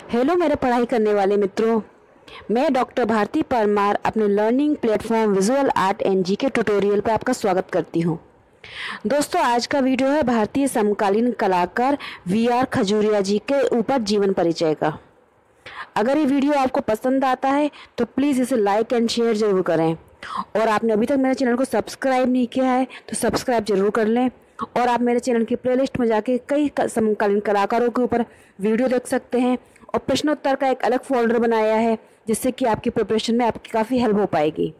Hello मेरे पढ़ाई करने वाले मित्रों, मैं डॉक्टर भारती परमार अपने learning platform visual art and GK tutorial पर आपका स्वागत करती हूं। दोस्तों, आज का वीडियो है भारतीय समकालीन कलाकार वी.आर. खजूरिया जी के ऊपर जीवन परिचय का। अगर ये वीडियो आपको पसंद आता है तो प्लीज़ इसे लाइक एंड शेयर ज़रूर करें, और आपने अभी तक मेरे चैनल को सब्सक्राइब नहीं किया है तो सब्सक्राइब जरूर कर लें। और आप मेरे चैनल की प्लेलिस्ट में जाके कई समकालीन कलाकारों के ऊपर वीडियो देख सकते हैं, और प्रश्नोत्तर का एक अलग फोल्डर बनाया है जिससे कि आपकी प्रिपरेशन में आपकी काफ़ी हेल्प हो पाएगी।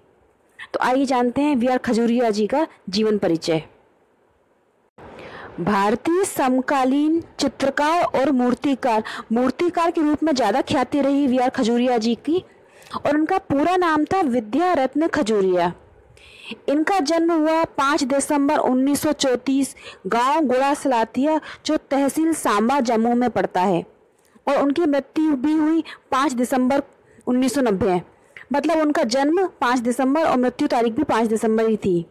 तो आइए जानते हैं वी.आर. खजूरिया जी का जीवन परिचय। भारतीय समकालीन चित्रकार और मूर्तिकार के रूप में ज़्यादा ख्याति रही वी.आर. खजूरिया जी की, और उनका पूरा नाम था विद्या रत्न खजूरिया। इनका जन्म हुआ 5 दिसंबर 1934 गांव गुड़ा सलातिया, जो तहसील सांबा जम्मू में पड़ता है, और उनकी मृत्यु भी हुई 5 दिसंबर 1990 है। मतलब उनका जन्म 5 दिसंबर और मृत्यु तारीख भी 5 दिसंबर ही थी।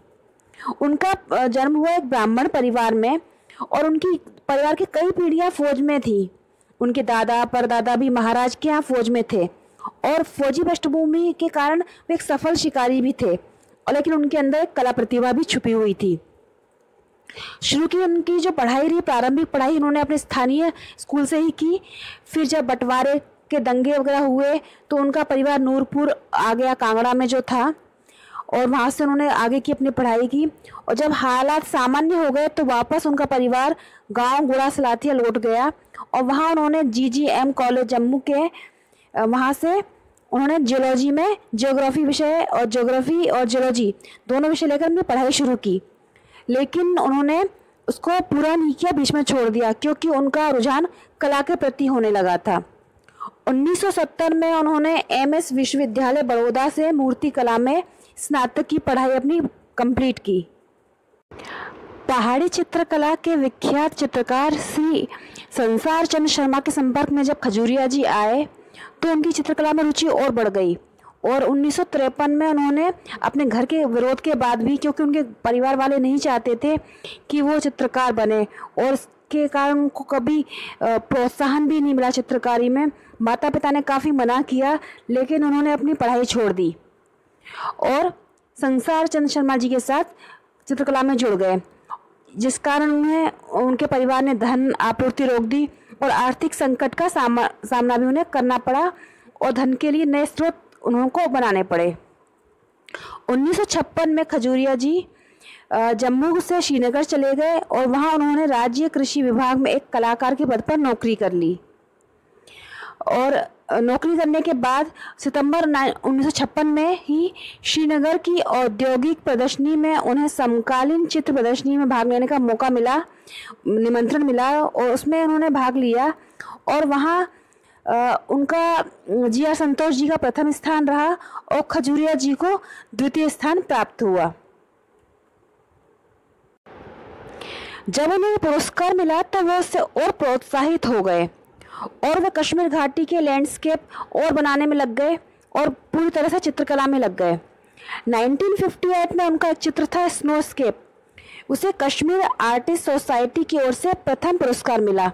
उनका जन्म हुआ एक ब्राह्मण परिवार में, और उनकी परिवार की कई पीढ़ियां फौज में थी। उनके दादा परदादा भी महाराज के यहाँ फौज में थे, और फौजी पृष्ठभूमि के कारण वे एक सफल शिकारी भी थे, और लेकिन उनके अंदर एक कला प्रतिभा भी छुपी हुई थी। शुरू की उनकी जो पढ़ाई रही, प्रारंभिक पढ़ाई उन्होंने अपने स्थानीय स्कूल से ही की। फिर जब बंटवारे के दंगे वगैरह हुए तो उनका परिवार नूरपुर आ गया, कांगड़ा में जो था, और वहाँ से उन्होंने आगे की अपनी पढ़ाई की। और जब हालात सामान्य हो गए तो वापस उनका परिवार गांव गुड़ा सलाथिया लौट गया, और वहाँ उन्होंने जी.जी.एम. कॉलेज जम्मू के वहाँ से उन्होंने जियोलॉजी में ज्योग्राफी विषय और ज्योग्राफी और जियोलॉजी दोनों विषय लेकर अपनी पढ़ाई शुरू की। लेकिन उन्होंने उसको पूरा नहीं किया, बीच में छोड़ दिया, क्योंकि उनका रुझान कला के प्रति होने लगा था। 1970 में उन्होंने एमएस विश्वविद्यालय बड़ौदा से मूर्ति कला में स्नातक की पढ़ाई अपनी कंप्लीट की। पहाड़ी चित्रकला के विख्यात चित्रकार श्री संसार चंद्र शर्मा के संपर्क में जब खजूरिया जी आए तो उनकी चित्रकला में रुचि और बढ़ गई, और 1953 में उन्होंने अपने घर के विरोध के बाद भी, क्योंकि उनके परिवार वाले नहीं चाहते थे कि वो चित्रकार बने, और इसके कारण उनको कभी प्रोत्साहन भी नहीं मिला चित्रकारी में। माता पिता ने काफ़ी मना किया, लेकिन उन्होंने अपनी पढ़ाई छोड़ दी और संसार चंद्र शर्मा जी के साथ चित्रकला में जुड़ गए, जिस कारण उन्हें उनके परिवार ने धन आपूर्ति रोक दी, और आर्थिक संकट का सामना भी उन्हें करना पड़ा, और धन के लिए नए स्रोत उनको बनाने पड़े। 1956 में खजूरिया जी जम्मू से श्रीनगर चले गए, और वहां उन्होंने राज्य कृषि विभाग में एक कलाकार के पद पर नौकरी कर ली। और नौकरी करने के बाद सितंबर 1956 में ही श्रीनगर की औद्योगिक प्रदर्शनी में उन्हें समकालीन चित्र प्रदर्शनी में भाग लेने का मौका मिला, निमंत्रण मिला, और उसमें उन्होंने भाग लिया, और वहाँ उनका जी.आर. संतोष जी का प्रथम स्थान रहा, और खजूरिया जी को द्वितीय स्थान प्राप्त हुआ। जब उन्हें पुरस्कार मिला तो वो उससे और प्रोत्साहित हो गए, और वे कश्मीर घाटी के लैंडस्केप और बनाने में लग गए, और पूरी तरह से चित्रकला में लग गए। 1958 में उनका एक चित्र था स्नोस्केप, उसे कश्मीर आर्टिस्ट सोसाइटी की ओर से प्रथम पुरस्कार मिला।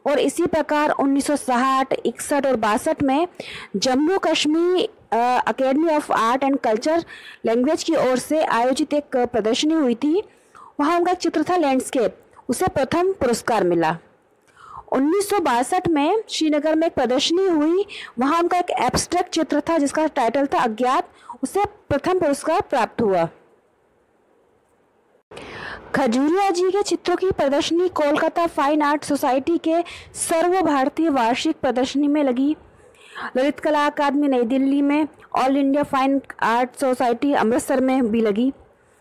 और इसी प्रकार 1960, 61 और 62 में Jammu Kashmir academy of art and culture language की ओर से आयोजित एक प्रदर्शनी हुई थी, वहाँ उनका एक चित्र था लैंडस्केप, उसे प्रथम पुरस्कार मिला। 1962 में श्रीनगर में एक प्रदर्शनी हुई, वहाँ उनका एक एब्स्ट्रैक्ट चित्र था जिसका टाइटल था अज्ञात, उसे प्रथम पुरस्कार प्राप्त हुआ। खजूरिया जी के चित्रों की प्रदर्शनी कोलकाता फाइन आर्ट सोसाइटी के सर्व भारतीय वार्षिक प्रदर्शनी में लगी, ललित कला अकादमी नई दिल्ली में, all India fine art society Amritsar में भी लगी।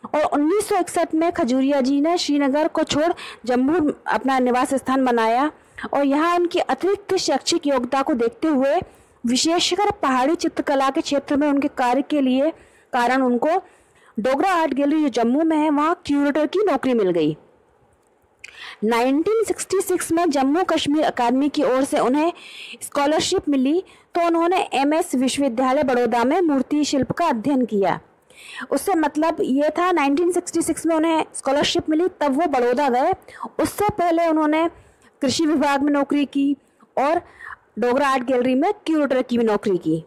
और 1961 में खजूरिया जी ने श्रीनगर को छोड़ जम्मू अपना निवास स्थान बनाया, और यहाँ उनकी अतिरिक्त शैक्षिक योग्यता को देखते हुए विशेषकर पहाड़ी चित्रकला के क्षेत्र में उनके कार्य के लिए कारण उनको डोगरा आर्ट गैलरी जो जम्मू में है वहाँ क्यूरेटर की नौकरी मिल गई। 1966 में जम्मू कश्मीर अकादमी की ओर से उन्हें स्कॉलरशिप मिली, तो उन्होंने एमएस विश्वविद्यालय बड़ौदा में मूर्ति शिल्प का अध्ययन किया। उससे मतलब ये था 1966 में उन्हें स्कॉलरशिप मिली, तब वो बड़ौदा गए। उससे पहले उन्होंने कृषि विभाग में नौकरी की, और डोगरा आर्ट गैलरी में क्यूरेटर की भी नौकरी की।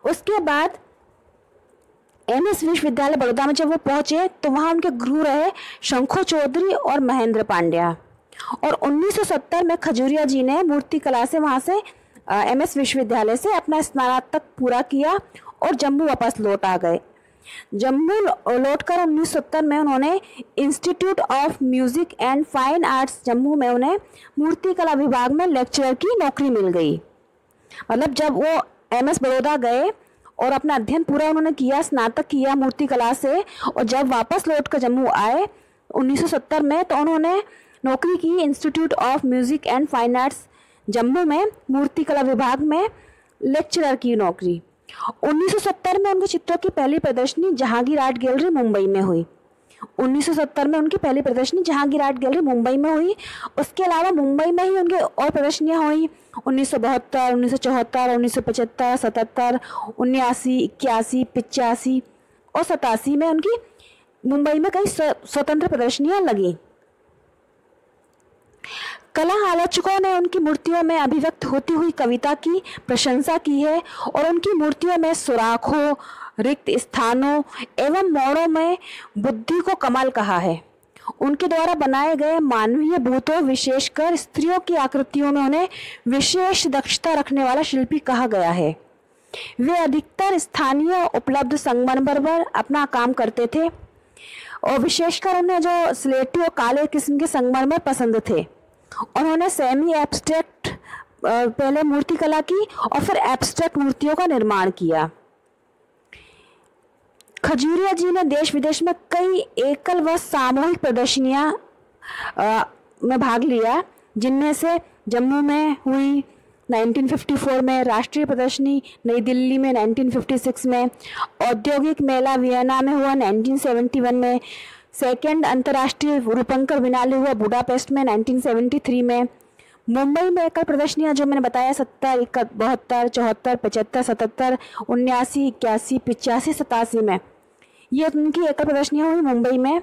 उसके बाद एमएस विश्वविद्यालय बड़ौदा में जब वो पहुंचे तो वहाँ उनके गुरु रहे शंखो चौधरी और महेंद्र पांड्या। और 1970 में खजूरिया जी ने मूर्ति कला से वहाँ से एमएस विश्वविद्यालय से अपना स्नातक पूरा किया और जम्मू वापस लौट आ गए। जम्मू लौटकर 1970 में उन्होंने institute of music and fine arts Jammu में उन्हें मूर्ति कला विभाग में लेक्चरर की नौकरी मिल गई। मतलब जब वो एमएस बड़ौदा गए और अपना अध्ययन पूरा उन्होंने किया, स्नातक किया मूर्ति कला से, और जब वापस लौटकर जम्मू आए 1970 में तो उन्होंने नौकरी की institute of music and fine arts Jammu में मूर्ति कला विभाग में लेक्चरर की नौकरी। 1970 में उनके चित्रों की पहली प्रदर्शनी जहांगीर आर्ट गैलरी मुंबई में हुई। 1970 में उनकी पहली प्रदर्शनी जहांगीर आर्ट गैलरी मुंबई में हुई। उसके अलावा मुंबई में ही उनके और प्रदर्शनियां हुई 1972, 1974, 1975, 77, 79, 81, 85 और 87 में उनकी मुंबई में कई स्वतंत्र प्रदर्शनियां लगी। कला आलोचकों ने उनकी मूर्तियों में अभिव्यक्त होती हुई कविता की प्रशंसा की है और उनकी मूर्तियों में सुराखों, रिक्त स्थानों एवं मोड़ों में बुद्धि को कमाल कहा है। उनके द्वारा बनाए गए मानवीय भूतों, विशेषकर स्त्रियों की आकृतियों में उन्हें विशेष दक्षता रखने वाला शिल्पी कहा गया है। वे अधिकतर स्थानीय उपलब्ध संगमरमर पर अपना काम करते थे और विशेषकर उन्हें जो स्लेटी और काले किस्म के संगमरमर पसंद थे। उन्होंने सेमी एब्स्ट्रैक्ट पहले मूर्ति कला की और फिर एब्स्ट्रैक्ट मूर्तियों का निर्माण किया। खजूरिया जी ने देश विदेश में कई एकल व सामूहिक प्रदर्शनियां में भाग लिया, जिनमें से जम्मू में हुई 1954 में, राष्ट्रीय प्रदर्शनी नई दिल्ली में 1956 में, औद्योगिक मेला वियना में हुआ 1971 में, सेकेंड अंतर्राष्ट्रीय रूपंकर बिनाले हुआ बुडापेस्ट में 1973 में, मुंबई में एकल प्रदर्शनियां जो मैंने बताया 70, 72, 74, 75, 77, 79, 81, 85, 87 में, ये उनकी एकल प्रदर्शनियां हुई मुंबई में।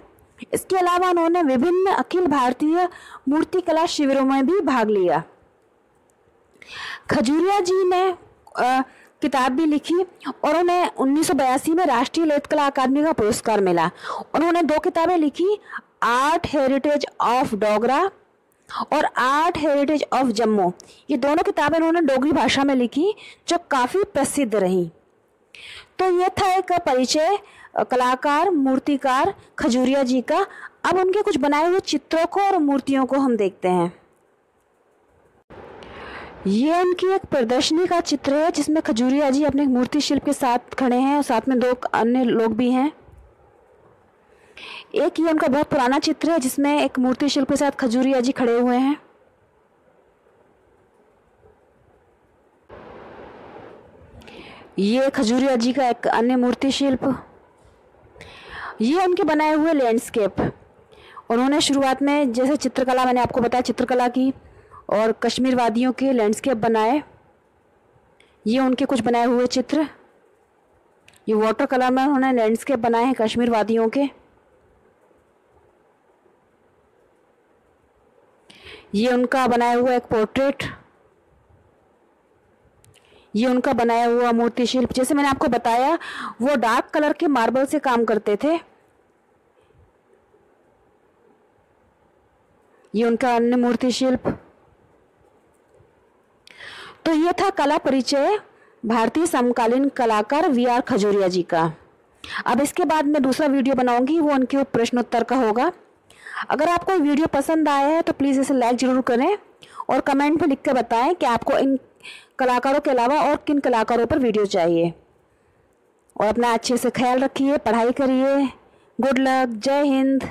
इसके अलावा उन्होंने विभिन्न अखिल भारतीय मूर्ति कला शिविरों में भी भाग लिया। खजूरिया जी ने किताब भी लिखी और उन्हें 1982 में राष्ट्रीय ललित कला अकादमी का पुरस्कार मिला। उन्होंने 2 किताबें लिखी, आर्ट हेरिटेज ऑफ डोगरा और आर्ट हेरिटेज ऑफ जम्मू। ये दोनों किताबें उन्होंने डोगरी भाषा में लिखी जो काफ़ी प्रसिद्ध रहीं। तो ये था एक परिचय कलाकार मूर्तिकार खजूरिया जी का। अब उनके कुछ बनाए हुए चित्रों को और मूर्तियों को हम देखते हैं। ये उनकी एक प्रदर्शनी का चित्र है जिसमें खजूरिया जी अपने मूर्ति शिल्प के साथ खड़े हैं और साथ में 2 अन्य लोग भी हैं। एक ये उनका बहुत पुराना चित्र है जिसमें एक मूर्ति शिल्प के साथ खजूरिया जी खड़े हुए हैं। ये खजूरिया जी का एक अन्य मूर्ति शिल्प। ये उनके बनाए हुए लैंडस्केप। उन्होंने शुरुआत में जैसे चित्रकला, मैंने आपको बताया चित्रकला की, और कश्मीर वादियों के लैंडस्केप बनाए। ये उनके कुछ बनाए हुए चित्र। ये वाटर कलर में उन्होंने लैंडस्केप बनाए हैं कश्मीर वादियों के। ये उनका बनाया हुआ एक पोर्ट्रेट। ये उनका बनाया हुआ मूर्ति शिल्प। जैसे मैंने आपको बताया वो डार्क कलर के मार्बल से काम करते थे। ये उनका अन्य मूर्ति शिल्प। तो ये था कला परिचय भारतीय समकालीन कलाकार वी.आर. खजूरिया जी का। अब इसके बाद मैं दूसरा वीडियो बनाऊंगी, वो उनके प्रश्नोत्तर का होगा। अगर आपको ये वीडियो पसंद आया है तो प्लीज़ इसे लाइक ज़रूर करें और कमेंट में लिख कर बताएं कि आपको इन कलाकारों के अलावा और किन कलाकारों पर वीडियो चाहिए। और अपना अच्छे से ख्याल रखिए, पढ़ाई करिए। गुड लक, जय हिंद।